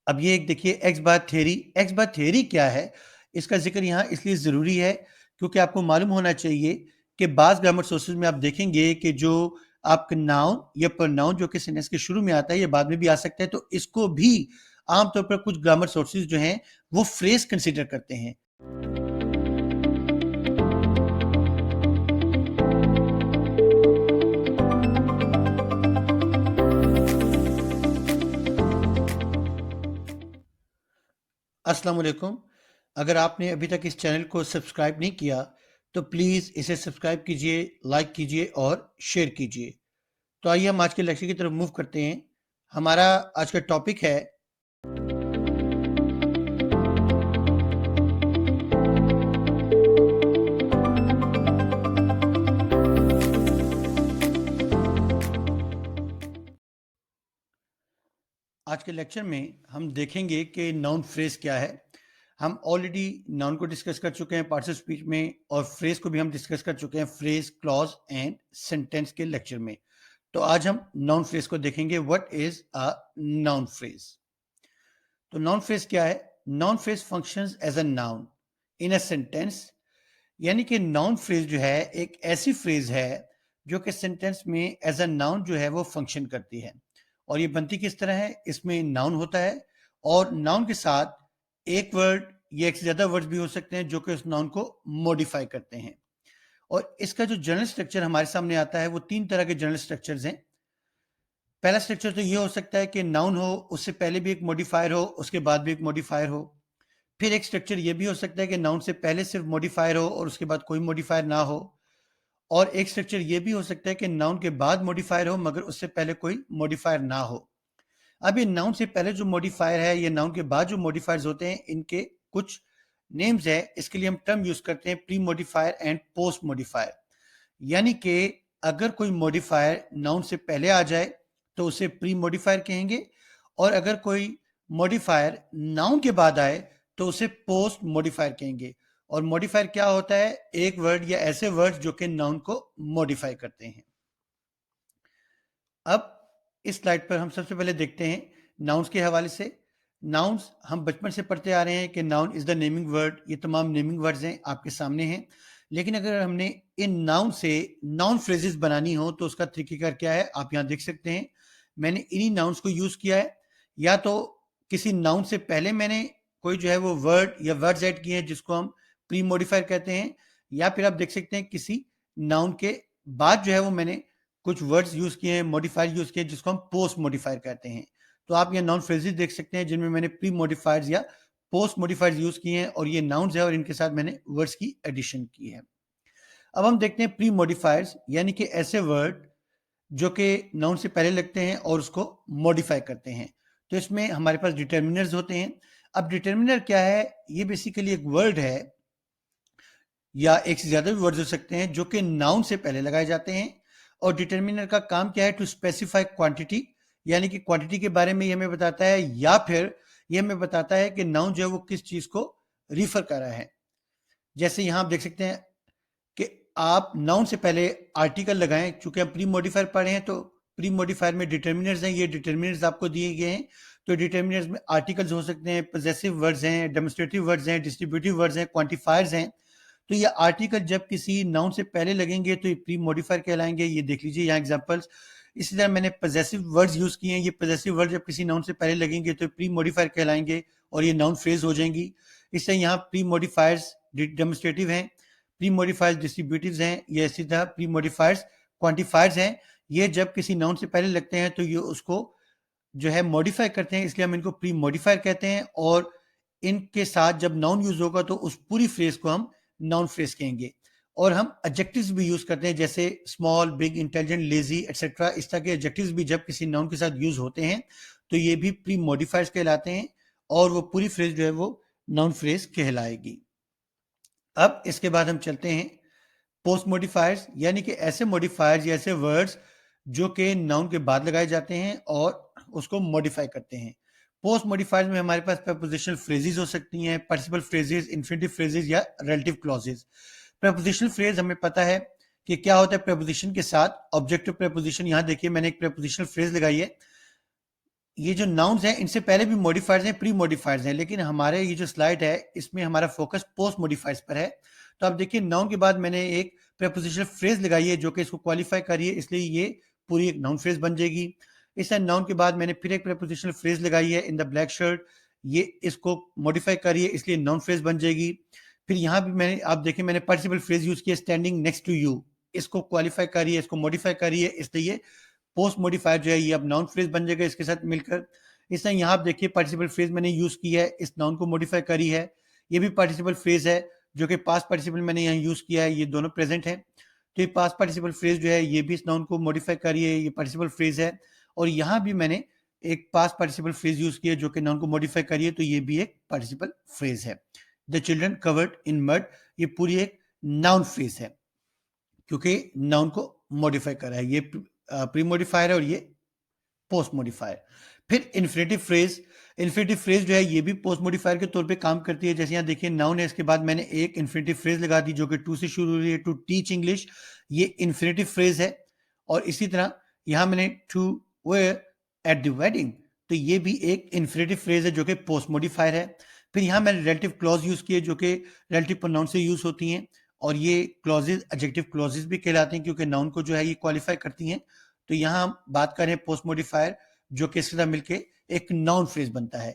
अब ये एक देखिए एक्स बार थियरी क्या है? इसका ज़िक्र यहाँ इसलिए ज़रूरी है क्योंकि आपको मालूम होना चाहिए कि बाज़ ग्रामर सोर्सेज़ में आप देखेंगे कि जो आपका नाउन या प्रोनाउन जो कि सेंटेंस के शुरू में आता है, ये बाद में भी आ सकता है, तो इसको भी आम तौर पर कुछ ग्रामर सोर्सेज़ जो हैं, वो फ्रेज़ कंसीडर करते हैं। अस्सलाम वालेकुम। अगर आपने अभी तक इस चैनल को सब्सक्राइब नहीं किया, तो प्लीज़ इसे सब्सक्राइब कीजिए, लाइक कीजिए और शेयर कीजिए। तो आइए हम आज के लेक्चर की तरफ मूव करते हैं। हमारा आज का टॉपिक है आज के लेक्चर में हम देखेंगे कि नाउन फ्रेज क्या है। हम ऑलरेडी नाउन को डिस्कस कर चुके हैं पार्ट्स ऑफ स्पीच में, और फ्रेज को भी हम डिस्कस कर चुके हैं फ्रेज, क्लॉज एंड सेंटेंस के लेक्चर में। तो आज हम नाउन फ्रेज को देखेंगे। What is a noun phrase? तो नाउन फ्रेज क्या है? Noun phrase functions as a noun in a sentence. यानी कि नाउन फ्रेज जो है एक ऐसी फ्रेज है जो कि सेंटेंस में एज अ नाउन जो है वो फंक्शन करती है। और ये बनती किस तरह है? इसमें नाउन होता है और नाउन के साथ एक वर्ड या एक से ज्यादा वर्ड्स भी हो सकते हैं जो कि उस नाउन को मॉडिफाई करते हैं। और इसका जो जनरल स्ट्रक्चर हमारे सामने आता है वो तीन तरह के जनरल स्ट्रक्चर्स हैं। पहला स्ट्रक्चर तो ये हो सकता है कि नाउन हो, उससे पहले भी एक मॉडिफायर हो, उसके बाद भी एक मॉडिफायर हो। फिर एक स्ट्रक्चर ये भी हो सकता है कि नाउन से पहले सिर्फ मॉडिफायर हो और उसके बाद कोई मॉडिफायर ना हो। और एक स्ट्रक्चर ये भी हो सकता है कि नाउन के बाद मॉडिफायर हो मगर उससे पहले कोई मॉडिफायर ना हो। अब ये नाउन से पहले जो मॉडिफायर है या नाउन के बाद जो मॉडिफायर्स होते हैं, इनके कुछ नेम्स है। इसके लिए हम टर्म यूज करते हैं pre modifier and post modifier. यानी कि अगर कोई मॉडिफायर नाउन से पहले आ जाए तो उसे प्री मॉडिफायर कहेंगे, और अगर कोई मॉडिफायर नाउन के बाद आए तो उसे पोस्ट मॉडिफायर कहेंगे। और मॉडिफायर क्या होता है? एक वर्ड या ऐसे वर्ड जो कि नाउन को मॉडिफाई करते हैं। अब इस स्लाइड पर हम सबसे पहले देखते हैं नाउन्स के हवाले से। नाउन्स हम बचपन से पढ़ते आ रहे हैं कि noun is the naming word. ये तमाम नेमिंग वर्ड्स हैं, आपके सामने हैं। लेकिन अगर हमने इन नाउन से नाउन फ्रेजेस बनानी हो तो उसका तरीकेकार क्या है, आप यहाँ देख सकते हैं। मैंने इन्हीं नाउन्स को यूज किया है। या तो किसी नाउन से पहले मैंने कोई जो है वो वर्ड या वर्ड्स ऐड किए हैं जिसको हम प्री मॉडिफायर कहते हैं, या फिर आप देख सकते हैं किसी नाउन के बाद जो है वो मैंने कुछ वर्ड्स यूज किए हैं, मॉडिफायर यूज किए जिसको हम पोस्ट मॉडिफायर कहते हैं। तो आप ये नाउन फ्रेजेस देख सकते हैं जिनमें मैंने प्री मॉडिफायर्स या पोस्ट मॉडिफायर्स यूज किए हैं, और ये नाउन्स है और इनके साथ मैंने वर्ड्स की एडिशन की है। अब हम देखते हैं प्री मॉडिफायर्स, यानी कि ऐसे वर्ड जो कि नाउन से पहले लगते हैं और उसको मॉडिफाई करते हैं। तो इसमें हमारे पास डिटर्मिनर्स होते हैं। अब डिटर्मिनर क्या है? ये बेसिकली एक वर्ड है या एक से ज्यादा भी वर्ड्स हो सकते हैं जो कि नाउन से पहले लगाए जाते हैं। और डिटर्मिनर का काम क्या है? टू स्पेसिफाई क्वांटिटी, यानी कि क्वांटिटी के बारे में ये हमें बताता है, या फिर ये हमें बताता है कि नाउन जो है वो किस चीज को रिफर कर रहा है। जैसे यहां आप देख सकते हैं कि आप नाउन से पहले आर्टिकल लगाएं। चूंकि हम प्री मॉडिफायर पढ़े हैं तो प्री मॉडिफायर में डिटर्मिनर्स हैं, ये डिटर्मिनर्स आपको दिए गए हैं। तो डिटर्मिनर्स में आर्टिकल्स हो सकते हैं, पॉजेसिव वर्ड्स हैं, डेमोन्स्ट्रेटिव वर्ड्स हैं, डिस्ट्रीब्यूटिव वर्ड्स हैं, क्वांटिफायर्स हैं। तो ये आर्टिकल जब किसी नाउन से पहले लगेंगे तो ये प्री मॉडिफायर कहलाएंगे। ये देख लीजिए यहाँ एग्जांपल्स। इसी तरह मैंने पॉजेसिव वर्ड्स यूज किए हैं। ये पॉजेसिव वर्ड जब किसी नाउन से पहले लगेंगे तो प्री मॉडिफायर कहलाएंगे और ये नाउन फ्रेज हो जाएंगी। इससे यहाँ प्री मॉडिफायर्स डेमोन्स्ट्रेटिव हैं, प्री मॉडिफायर्स डिस्ट्रीब्यूटिव्स हैं, ये इसी तरह प्री मॉडिफायर्स क्वांटिफायर्स हैं। ये जब किसी नाउन से पहले लगते हैं तो ये उसको जो है मॉडिफाई करते हैं, इसलिए हम इनको प्री मॉडिफायर कहते हैं। और इनके साथ जब नाउन यूज होगा तो उस पूरी फ्रेज को हम नाउन फ्रेज कहेंगे। और हम एडजेक्टिव्स भी यूज करते हैं, जैसे small, big, intelligent, lazy etcetera. इस तरह के एडजेक्टिव्स भी जब किसी नाउन के साथ यूज होते हैं तो ये भी प्री मॉडिफायर्स कहलाते हैं, और वो पूरी फ्रेज जो है वो नाउन फ्रेज कहलाएगी। अब इसके बाद हम चलते हैं पोस्ट मॉडिफायर्स, यानी कि ऐसे मॉडिफायर्स या ऐसे वर्ड्स जो कि नाउन के बाद लगाए जाते हैं और उसको मॉडिफाई करते हैं। पोस्ट मॉडिफायर्स में हमारे पास प्रपोजिशनल फ्रेजेस हो सकती हैं, पार्टिसिपल फ्रेजेस, इन्फिनिटिव फ्रेजेस या रिलेटिव क्लॉजेस। प्रपोजिशनल फ्रेज हमें पता है कि क्या होता है। प्रपोजिशन के साथ ऑब्जेक्टिव प्रपोजिशन, यहां देखिए मैंने एक प्रपोजिशनल फ्रेज लगाई है। ये जो नाउन्स हैं इनसे पहले भी मॉडिफायर्स हैं, प्री मॉडिफायर्स हैं, लेकिन हमारे ये जो स्लाइड है इसमें हमारा फोकस पोस्ट मॉडिफायर्स पर है। तो आप देखिए नाउन के बाद मैंने एक प्रेपोजिशनल फ्रेज लगाई है जो कि इसको क्वालिफाई करी है, इसलिए ये पूरी एक नाउन फ्रेज बन जाएगी। इस नाउन के बाद मैंने फिर एक प्रेपोजिशनल फ्रेज लगाई है, इन द ब्लैक शर्ट, ये इसको मॉडिफाई करी है इसलिए नाउन फ्रेज बन जाएगी। फिर यहाँ भी मैंने आप देखिए मैंने पार्टिसिपल फ्रेज यूज किया, स्टैंडिंग नेक्स्ट टू यू, इसको क्वालिफाई करी है, इसको मॉडिफाई करी है, इसलिए पोस्ट मॉडिफायर जो है ये अब नाउन फ्रेज बन जाएगा इसके साथ मिलकर। इस तरह यहाँ आप देखिए पार्टिसिपल फ्रेज मैंने यूज की है, इस नाउन को मॉडिफाई करी है, ये भी पार्टिसिपल फ्रेज है जो कि पास्ट पार्टिसिपल मैंने यहाँ यूज किया है, ये दोनों प्रेजेंट है। तो ये पास्ट पार्टिसिपल फ्रेज जो है ये भी इस नाउन को मॉडिफाई करी है, ये पार्टिसिपल फ्रेज है। और यहाँ भी मैंने एक पास्ट पार्टिसिपल फ्रेज यूज किया जो कि नाउन को मॉडिफाई करी है, तो ये भी एक पार्टिसिपल फ्रेज है। The children covered in mud, ये पूरी एक नाउन फ्रेज है क्योंकि नाउन को मॉडिफाई करा है, ये प्री मॉडिफायर है और ये पोस्ट मॉडिफायर। फिर इन्फिनेटिव फ्रेज, इन्फिनेटिव फ्रेज जो है ये भी पोस्ट मॉडिफायर के तौर पे काम करती है। जैसे यहाँ देखिए नाउन है, इसके बाद मैंने एक इन्फिनेटिव फ्रेज लगा दी जो कि टू से शुरू हो रही है, टू टीच इंग्लिश, ये इन्फिनेटिव फ्रेज है। और इसी तरह यहाँ मैंने to wear at the wedding, तो ये भी एक इन्फिनेटिव फ्रेज है जो कि पोस्ट मॉडिफायर है। फिर यहाँ मैंने रिलेटिव क्लॉज यूज किए जो कि रिलेटिव प्रोनाउन से यूज होती हैं, और ये क्लॉजेज एडजेक्टिव क्लॉजेज भी कहलाते हैं क्योंकि नाउन को जो है ये क्वालिफाई करती हैं। तो यहाँ हम बात करें पोस्ट मॉडिफायर जो कि इसके साथ मिलके एक नाउन फ्रेज बनता है।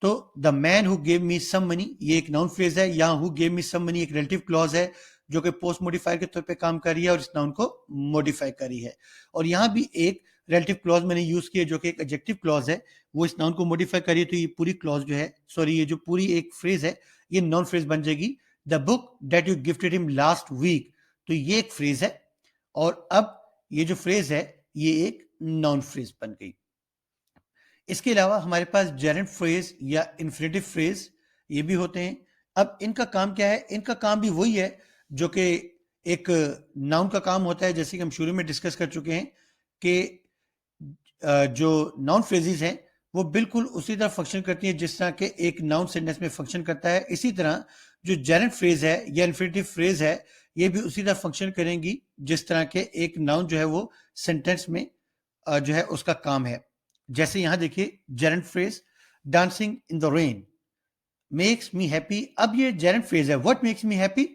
तो the man who gave me some money, ये एक नाउन फ्रेज है। यहाँ who gave me some money एक रिलेटिव क्लॉज है जो कि पोस्ट मॉडिफायर के तौर पे काम कर रही है और इस नाउन को मॉडिफाई करी है। और यहाँ भी एक रिलेटिव क्लॉज मैंने यूज किया जो कि एक एडजेक्टिव क्लॉज है, वो इस नाउन को मॉडिफाई करी, तो ये पूरी क्लॉज जो है, सॉरी ये जो पूरी एक फ्रेज है ये नाउन फ्रेज बन जाएगी। The book that you gifted him last week, तो ये एक फ्रेज है। और अब ये जो फ्रेज है ये एक नाउन फ्रेज बन गई। इसके अलावा हमारे पास जेरेंट फ्रेज या इन्फिनेटिव फ्रेज ये भी होते हैं। अब इनका काम क्या है? इनका काम भी वही है जो कि एक नाउन का काम होता है, जैसे कि हम शुरू में डिस्कस कर चुके हैं कि जो नाउन फ्रेजेस हैं वो बिल्कुल उसी तरह फंक्शन करती हैं जिस तरह के एक नाउन सेंटेंस में फंक्शन करता है। इसी तरह जो जेरेंट फ्रेज है या इन्फिनेटिव फ्रेज है ये भी उसी तरह फंक्शन करेंगी जिस तरह के एक नाउन जो है वो सेंटेंस में जो है उसका काम है। जैसे यहां देखिए gerund phrase, dancing in the rain makes me happy. अब ये जेरेंट फ्रेज है, what makes me happy?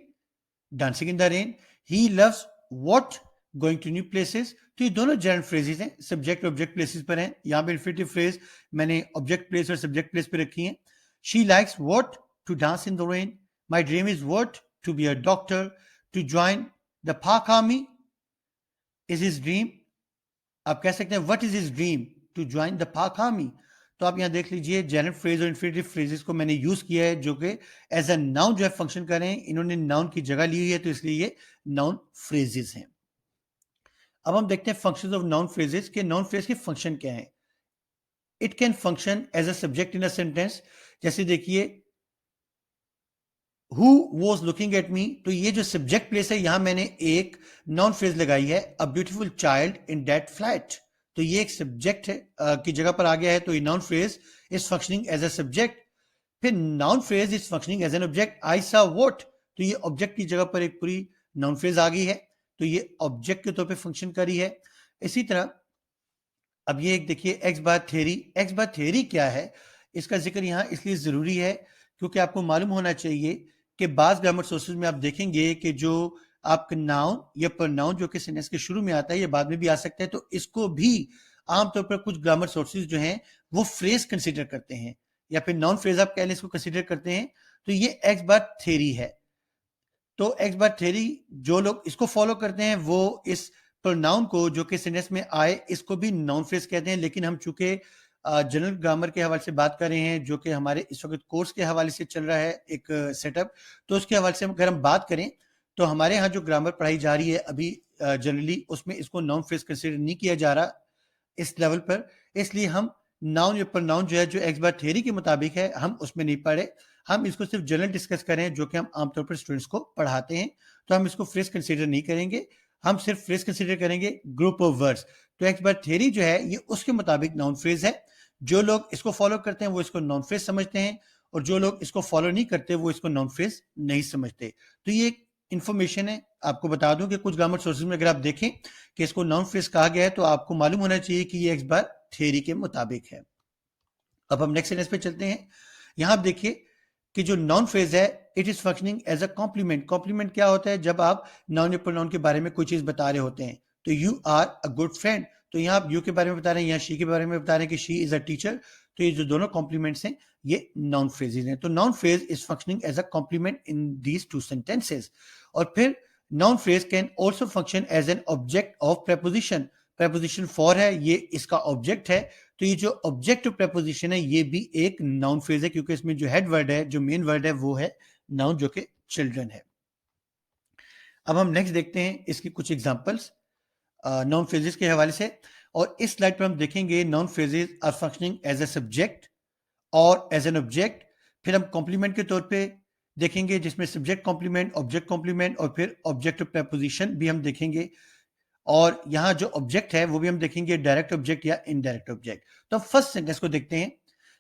Dancing in the rain. He loves what? Going to new places. तो ये दोनों जेरेंट फ्रेजेस हैं, सब्जेक्ट ऑब्जेक्ट प्लेसेस पर हैं। यहां पे इन्फिनेटिव फ्रेज मैंने ऑब्जेक्ट प्लेस और सब्जेक्ट प्लेस पे रखी है। She likes what? To dance in the rain. My dream is what? To be a doctor. To join the Pak army is his dream. आप कह सकते हैं what is his dream? To join the Pak army. तो आप यहां देख लीजिए gerund phrase और इन्फिनेटिव फ्रेजेस को मैंने यूज किया है जो कि एज अ नाउन जो है फंक्शन कर रहे हैं। इन्होंने नाउन की जगह ली हुई है तो इसलिए ये नाउन फ्रेजेस हैं। अब हम देखते हैं फंक्शंस ऑफ नाउन फ्रेजेस के नाउन फ्रेज के फंक्शन क्या है। It can function as a subject in a sentence. जैसे देखिए who was looking at me, तो ये जो सब्जेक्ट प्लेस है यहां मैंने एक नाउन फ्रेज लगाई है, a beautiful child in that flat. तो ये एक सब्जेक्ट है की जगह पर आ गया है, तो ये noun phrase is functioning as a subject. फिर noun phrase is functioning as an object, I saw what, तो ये ऑब्जेक्ट की जगह पर एक पूरी नाउन फ्रेज आ गई है, तो ये ऑब्जेक्ट के तौर पे फंक्शन करी है। इसी तरह अब ये एक देखिए एक्स बार थ्योरी। एक्स बार थ्योरी क्या है, इसका जिक्र यहाँ इसलिए जरूरी है क्योंकि आपको मालूम होना चाहिए कि बाज ग्रामर सोर्सेज में आप देखेंगे कि जो आपका नाउन या प्रोनाउन जो कि सेंटेंस के शुरू में आता है, ये बाद में भी आ सकता है, तो इसको भी आमतौर पर कुछ ग्रामर सोर्सेज जो हैं वो फ्रेज कंसिडर करते हैं, या फिर नाउन फ्रेज आप कह लें इसको कंसिडर करते हैं। तो ये एक्स बार थ्योरी है। तो एक्स बार थ्योरी जो लोग इसको फॉलो करते हैं वो इस प्रोनाउन को जो कि सेंटेंस में आए इसको भी नाउन फ्रेज कहते हैं। लेकिन हम चूंकि जनरल ग्रामर के हवाले से बात कर रहे हैं जो कि हमारे इस वक्त कोर्स के हवाले से चल रहा है एक सेटअप, तो उसके हवाले से अगर हम बात करें तो हमारे यहाँ जो ग्रामर पढ़ाई जा रही है अभी जनरली उसमें इसको नाउन फ्रेज कंसिडर नहीं किया जा रहा इस लेवल पर। इसलिए हम नाउन या प्रोनाउन जो है जो एक्स बार थ्योरी के मुताबिक है हम उसमें नहीं पढ़े, हम इसको सिर्फ जनरल डिस्कस करें जो कि हम आमतौर पर स्टूडेंट्स को पढ़ाते हैं। तो हम इसको फ्रेज कंसीडर नहीं करेंगे, हम सिर्फ फ्रेज कंसीडर करेंगे ग्रुप ऑफ वर्ड्स। तो एक्स बार थ्योरी जो है ये उसके मुताबिक नाउन फ्रेज है। जो लोग इसको फॉलो करते हैं वो इसको नाउन फ्रेज समझते हैं, और जो लोग इसको फॉलो नहीं करते वो इसको नाउन फ्रेज नहीं समझते। तो ये एक इंफॉर्मेशन है, आपको बता दूं कि कुछ ग्रामर सोर्सेज में अगर आप देखें कि इसको नाउन फ्रेज कहा गया है तो आपको मालूम होना चाहिए कि ये एक्स बार थ्योरी के मुताबिक है। अब हम नेक्स्ट सेंटेंस पे चलते हैं। यहां आप देखिए कि जो नाउन फ्रेज है, it is functioning as a complement. Complement क्या होता है? जब आप नाउन या प्रोनाउन के बारे में कोई चीज बता रहे होते हैं। तो you are a good friend, तो यहाँ आप यू के बारे में बता रहे हैं, यहाँ शी के बारे में बता रहे हैं कि शी इज अ टीचर। तो ये जो दोनों कॉम्प्लीमेंट्स हैं, ये नाउन फ्रेजेज हैं। तो noun phrase is functioning as a complement in these two sentences. और फिर noun phrase can also function as an object of preposition. Preposition for है, ये इसका ऑब्जेक्ट है। तो ये जो ऑब्जेक्टिव प्रेपोजिशन है, ये भी एक नाउन फ्रेज है, क्योंकि इसमें जो हेड वर्ड है, जो मेन वर्ड है, वो है नाउन, जो कि चिल्ड्रन है। अब हम नेक्स्ट देखते हैं इसकी कुछ एग्जांपल्स नाउन फ्रेजेस के हवाले से। और इस स्लाइड पर हम देखेंगे noun phrases are functioning as a subject और एज एन ऑब्जेक्ट। फिर हम कॉम्प्लीमेंट के तौर पे देखेंगे, जिसमें सब्जेक्ट कॉम्प्लीमेंट, ऑब्जेक्ट कॉम्प्लीमेंट और फिर ऑब्जेक्टिव प्रेपोजिशन भी हम देखेंगे। और यहाँ जो ऑब्जेक्ट है वो भी हम देखेंगे, डायरेक्ट ऑब्जेक्ट या इनडायरेक्ट ऑब्जेक्ट। तो फर्स्ट सेंटेंस को देखते हैं।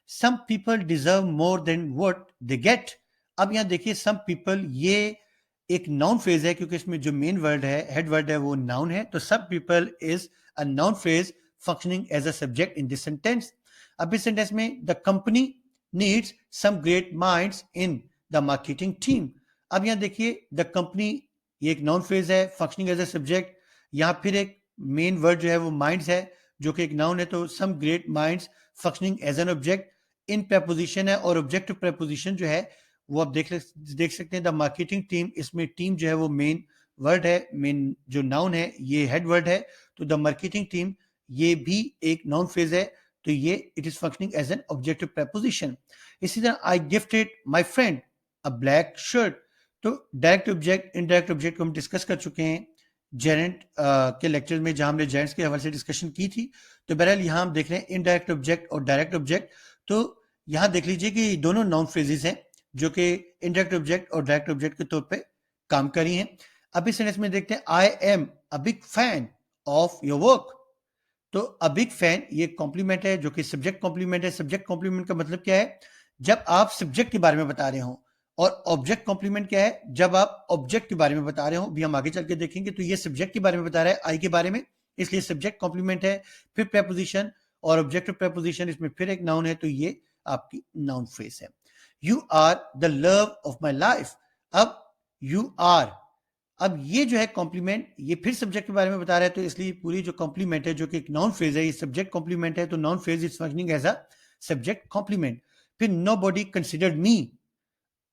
Some people deserve more than what they get. अब यहाँ देखिए, सम पीपल, ये एक नाउन फ्रेज है, क्योंकि इसमें जो मेन वर्ड है, हेड वर्ड है, वो नाउन है। तो some people is a noun phrase functioning as a subject in this sentence. अब इस सेंटेंस में the company needs some great minds in the marketing team. अब यहाँ देखिए, द कंपनी, ये एक नाउन फ्रेज है फंक्शनिंग एज अ सब्जेक्ट। यहाँ फिर एक मेन वर्ड जो है वो माइंड्स है, जो कि एक नाउन है। तो some great minds functioning as an object, in preposition है। और ऑब्जेक्टिव प्रेपोजिशन जो है वो आप देख सकते हैं, द मार्केटिंग टीम, इसमें टीम जो है वो मेन वर्ड है, मेन जो नाउन है ये हेड वर्ड है। तो द मार्केटिंग टीम, ये भी एक नाउन फ्रेज है। तो ये it is functioning as an objective preposition. इसी तरह I gifted my friend a black shirt. तो डायरेक्ट ऑब्जेक्ट, इनडायरेक्ट ऑब्जेक्ट को हम डिस्कस कर चुके हैं जेरेंट के लेक्चर में, जहां हमने जेरेंट्स के हवाले से डिस्कशन की थी। तो बहरहाल यहाँ हम देख रहे हैं इनडायरेक्ट ऑब्जेक्ट और डायरेक्ट ऑब्जेक्ट। तो यहाँ देख लीजिए कि दोनों नाउन फ्रेजेस हैं, जो कि इनडायरेक्ट ऑब्जेक्ट और डायरेक्ट ऑब्जेक्ट के तौर पे काम करी हैं। अब इस सेंटेंस में देखते हैं, I am a big fan of your work. तो अ बिग फैन, ये कॉम्प्लीमेंट है, जो कि सब्जेक्ट कॉम्प्लीमेंट है। सब्जेक्ट कॉम्प्लीमेंट का मतलब क्या है? जब आप सब्जेक्ट के बारे में बता रहे हो। और ऑब्जेक्ट कॉम्प्लीमेंट क्या है? जब आप ऑब्जेक्ट के बारे में बता रहे हो। भी हम आगे चल के देखेंगे। तो ये सब्जेक्ट के बारे में बता रहा है, आई के बारे में, इसलिए सब्जेक्ट कॉम्प्लीमेंट है। फिर प्रेपोजिशन और ऑब्जेक्टिव प्रेपोजिशन, इसमें फिर एक नाउन है, तो ये आपकी नाउन फ्रेज है। You are the love of my life. अब यू आर, अब ये जो है कॉम्प्लीमेंट, ये फिर सब्जेक्ट के बारे में बता रहा है। तो इसलिए पूरी जो कॉम्प्लीमेंट है, जो कि एक नाउन फ्रेज है, ये सब्जेक्ट कॉम्प्लीमेंट है। तो noun phrase is functioning as a subject complement. फिर nobody considered me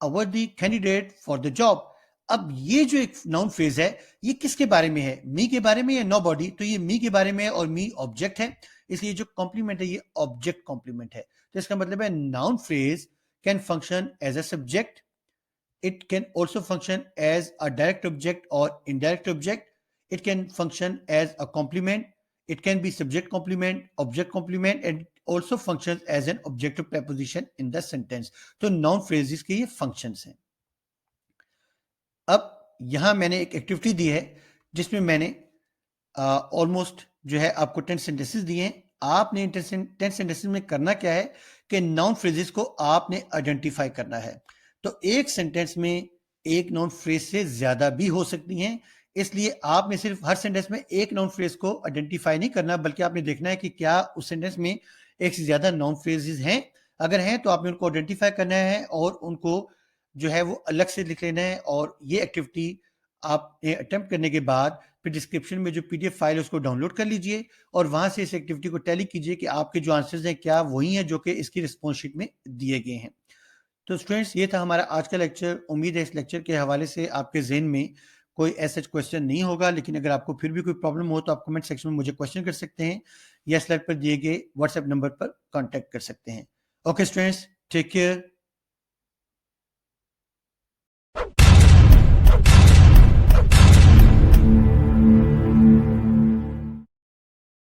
a worthy candidate for the job. अब ये जो एक नाउन फ्रेज है, ये किसके बारे में है? मी के बारे में या नो बॉडी? तो ये मी के बारे में है, और मी ऑब्जेक्ट है, इसलिए जो कॉम्प्लीमेंट है ये ऑब्जेक्ट कॉम्प्लीमेंट है। तो इसका मतलब है noun phrase can function as a subject, it can also function as a direct object or indirect object. It can function as a complement. It can be subject complement, object complement, and also functions as an objective preposition in the sentence. तो noun phrases के ये functions हैं। अब यहां मैंने एक activity दी है, जिसमें मैंने ऑलमोस्ट जो है आपको 10 सेंटेंसेस दिए हैं। आपने 10 सेंटेंसेस में करना क्या है कि नाउन फ्रेजेस को आपने आइडेंटिफाई करना है। तो एक सेंटेंस में एक नाउन फ्रेज से ज्यादा भी हो सकती हैं, इसलिए आपने सिर्फ हर सेंटेंस में एक नाउन फ्रेज को आइडेंटिफाई नहीं करना, बल्कि आपने देखना है कि क्या उस सेंटेंस में एक से ज्यादा नाउन फ्रेजेस हैं। अगर हैं तो आपने उनको आइडेंटिफाई करना है और उनको जो है वो अलग से लिख लेना है। और ये एक्टिविटी आपने अटेम्प्ट करने के बाद फिर डिस्क्रिप्शन में जो पीडीएफ फाइल है उसको डाउनलोड कर लीजिए, और वहां से इस एक्टिविटी को टैली कीजिए कि आपके जो आंसर्स हैं क्या वही हैं जो कि इसकी रिस्पॉन्स शीट में दिए गए हैं। तो स्टूडेंट्स, ये था हमारा आज का लेक्चर। उम्मीद है इस लेक्चर के हवाले से आपके जहन में कोई ऐसा क्वेश्चन नहीं होगा, लेकिन अगर आपको फिर भी कोई प्रॉब्लम हो तो आप कमेंट सेक्शन में मुझे क्वेश्चन कर सकते हैं, या स्लाइड पर दिए गए व्हाट्सएप नंबर पर कॉन्टैक्ट कर सकते हैं। Okay students, take care.